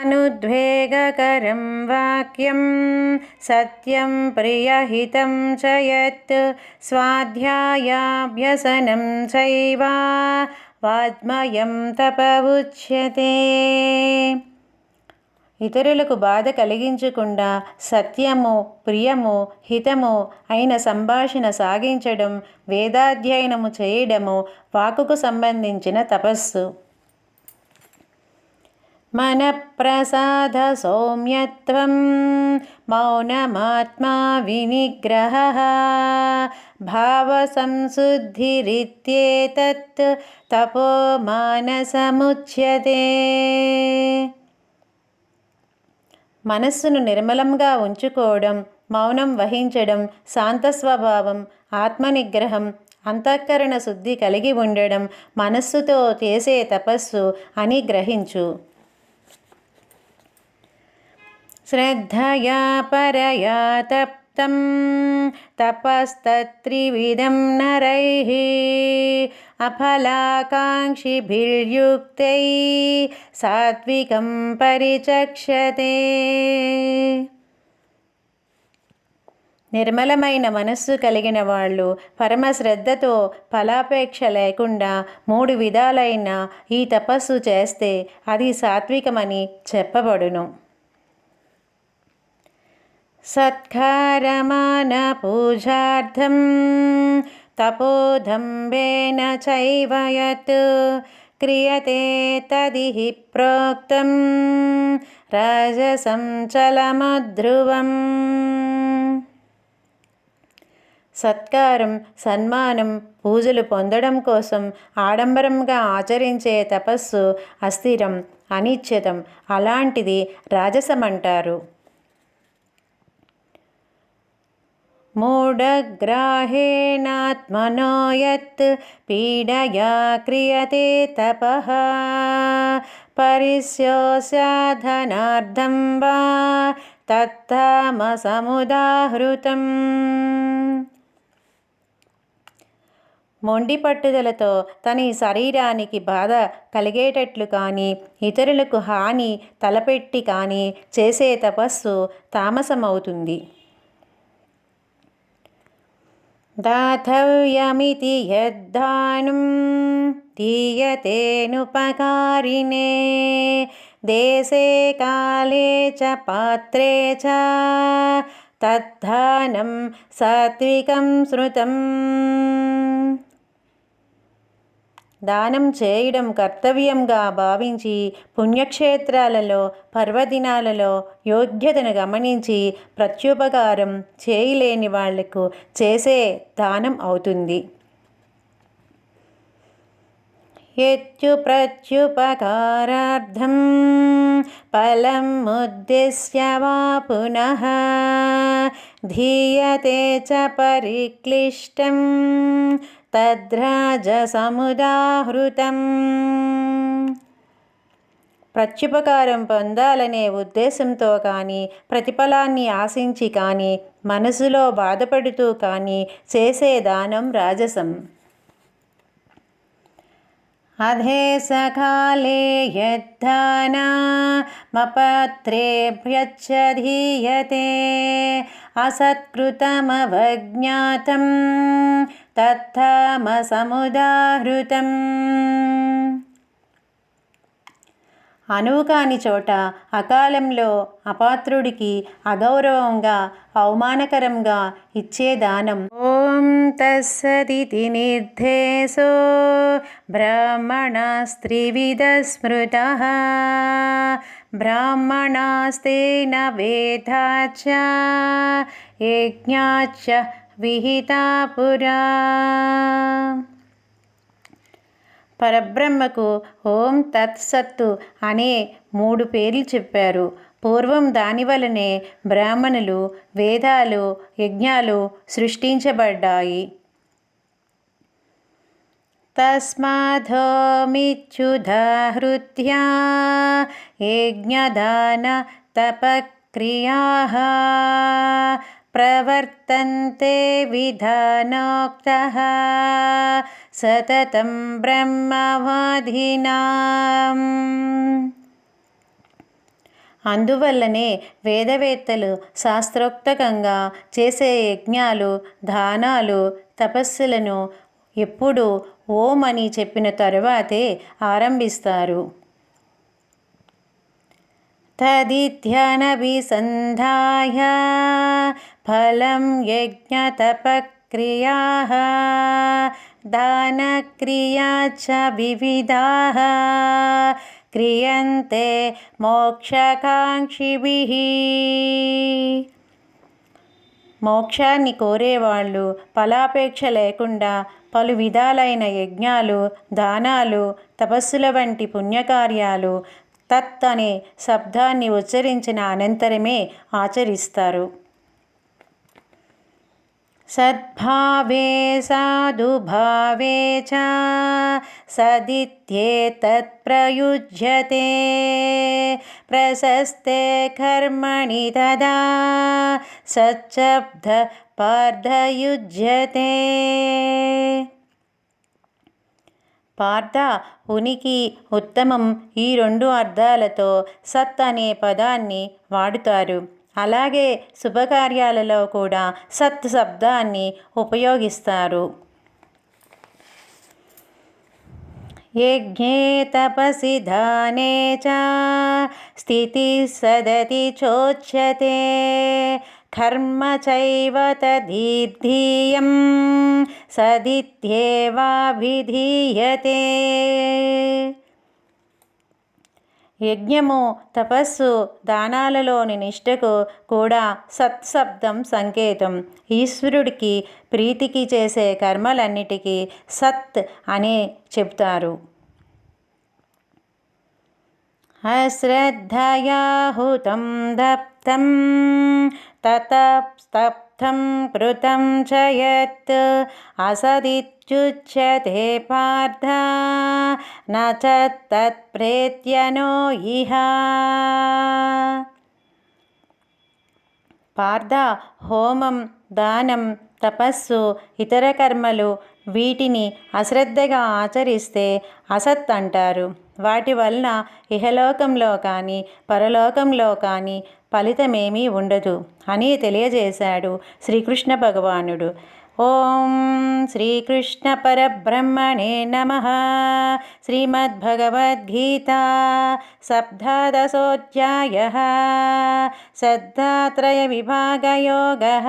अनुद्वेगकरं वाक्यं सत्यं प्रियहितं च यत् स्वाध्यायाभ्यसनं चैव వాజ్మయం తప ఉచ్యతే. ఇతరులకు బాధ కలిగించకుండా సత్యము, ప్రియము, హితము అయిన సంభాషణ సాగించడం, వేదాధ్యయనము చేయడము వాక్కుకు సంబంధించిన తపస్సు. మనఃప్రసాద సౌమ్యత్వం మౌనమాత్మా వినిగ్రహః భావసంశుద్ధిరిత్యేతత్ తపో మానసముచ్యతే. మనస్సును నిర్మలంగా ఉంచుకోవడం, మౌనం వహించడం, శాంత స్వభావం, ఆత్మనిగ్రహం, అంతఃకరణ శుద్ధి కలిగి ఉండడం మనస్సుతో చేసే తపస్సు అని గ్రహించు. శ్రద్ధయా పరయా తప్తం తపస్తత్రివిధం నరైః అఫలాకాంక్షిభిర్యుక్తై సాత్వికం పరిచక్షతే. నిర్మలమైన మనస్సు కలిగిన వాళ్ళు పరమశ్రద్ధతో ఫలాపేక్ష లేకుండా 3 విధాలైన ఈ తపస్సు చేస్తే అది సాత్వికమని చెప్పబడును. సత్కారమాన పూజార్థం తపోదంబేన చైవ యత్ క్రియతే తదిహి ప్రోక్తం రాజసం చలమధ్రువం. సత్కారం, సన్మానం, పూజలు పొందడం కోసం ఆడంబరంగా ఆచరించే తపస్సు అస్థిరం, అనిశ్చితం. అలాంటిది రాజసమంటారు. మూఢగ్రాహేణాత్మనో యత్ పీడయా క్రియతే తపః పరిస్యోస్యాధనార్థం వా తత్తామసముదాహృతం. మొండి పట్టుదలతో తన శరీరానికి బాధ కలిగేటట్లు కానీ ఇతరులకు హాని తలపెట్టి కానీ చేసే తపస్సు తామసమవుతుంది. దాతవ్యమితి యద్దానం దీయతేనుపకారిణే దేశే కాలే చ పాత్రే చ తద్దానం సాత్వికం శృతం. దానం చేయడం కర్తవ్యంగా భావించి పుణ్యక్షేత్రాలలో, పర్వదినాలలో యోగ్యతను గమనించి ప్రత్యుపకారం చేయలేని వాళ్లకు చేసే దానం అవుతుంది. ప్రత్యుపకారార్థం ఫలం ఉద్దిశ్య వా పునః ధీయతే చ పరిక్లిష్టం తద్రాజసముదాహృతం. ప్రత్యుపకారం పొందాలనే ఉద్దేశంతో కానీ ప్రతిఫలాన్ని ఆశించి కానీ మనసులో బాధపడుతూ కానీ చేసే దానం రాజసం. అధేసకాలే యద్దానమపత్రేభ్యశ్చ ధీయతే అసత్కృతమవజ్ఞాతం తత్తామసముదాహృతం. అనువు కాని చోట అకాలంలో అపాత్రుడికి అగౌరవంగా అవమానకరంగా ఇచ్చే దానం. ఓం తస్సదితి నిర్దేశో బ్రాహ్మణస్త్రివిధ స్మృతః బ్రాహ్మణాస్తేన వేదాచ్చ యజ్ఞాచ్చ విహితా పురా. పరబ్రహ్మకు ఓం తత్సత్తు అనే 3 పేర్లు చెప్పారు. పూర్వం దానివలనే బ్రాహ్మణులు, వేదాలు, యజ్ఞాలు సృష్టించబడ్డాయి. తస్మాదోమిత్యుదాహృత్య యజ్ఞదాన తపక్రియాః ప్రవర్తంతే విధానోక్తః సతతం బ్రహ్మవాదినాం. అందువల్లనే వేదవేత్తలు శాస్త్రోక్తంగా చేసే యజ్ఞాలు, దానాలు, తపస్సులను ఎప్పుడు ఓం అని చెప్పిన తరువాతే ఆరంభిస్తారు. తదిత్యనభిసంధాయ ఫలం యజ్ఞతపక్రియాః దానక్రియా చ వివిధాః క్రియంతే మోక్షకాంక్షిభిః. మోక్షాన్ని కోరేవాళ్ళు ఫలాపేక్ష లేకుండా పలు విధాలైన యజ్ఞాలు, దానాలు, తపస్సుల వంటి పుణ్యకార్యాలు తత్ అనే శబ్దాన్ని ఉచ్చరించిన అనంతరమే ఆచరిస్తారు. సద్భావే సాధుభావే చ సదిత్యేతత్ ప్రయుజ్యతే ప్రశస్తే కర్మణి తదా సచ్చబ్ద పార్థయుజ్యతే. పార్థ, ఉనికి, ఉత్తమం ఈ రెండు అర్థాలతో సత్ అనే పదాన్ని వాడుతారు. అలాగే శుభకార్యాలలో కూడా సత్ శబ్దాన్ని ఉపయోగిస్తారు. యజ్ఞే తపసి దానే చ స్థితి సదతి చోచ్యతే కర్మ చైవ తదీర్ధీయం సదిత్యేవాభిధీయతే. యజ్ఞము, తపస్సు, దానాలలోని నిష్ఠకు కూడా సత్శబ్దం సంకేతం. ఈశ్వరుడికి ప్రీతికి చేసే కర్మలన్నిటికీ సత్ అనే చెబుతారు. అశ్రద్ధయాహుతం దప్తం తతస్తప్తం కృతం చ యత్ అసదిత్యుచ్యతే పార్థ న చ తత్ప్రేత్యనో ఇహ. పార్థ, హోమం, దానం, తపస్సు, ఇతర కర్మలు వీటిని అశ్రద్ధగా ఆచరిస్తే అసత్ అంటారు. వాటి వలన ఇహలోకంలో కానీ పరలోకంలో కానీ ఫలితమేమీ ఉండదు అని తెలియజేశాడు శ్రీకృష్ణ భగవానుడు. ఓం శ్రీకృష్ణ పరబ్రహ్మణే నమః. శ్రీమద్భగవద్గీత సప్తదశోధ్యాయః శ్రద్ధాత్రయ విభాగయోగః.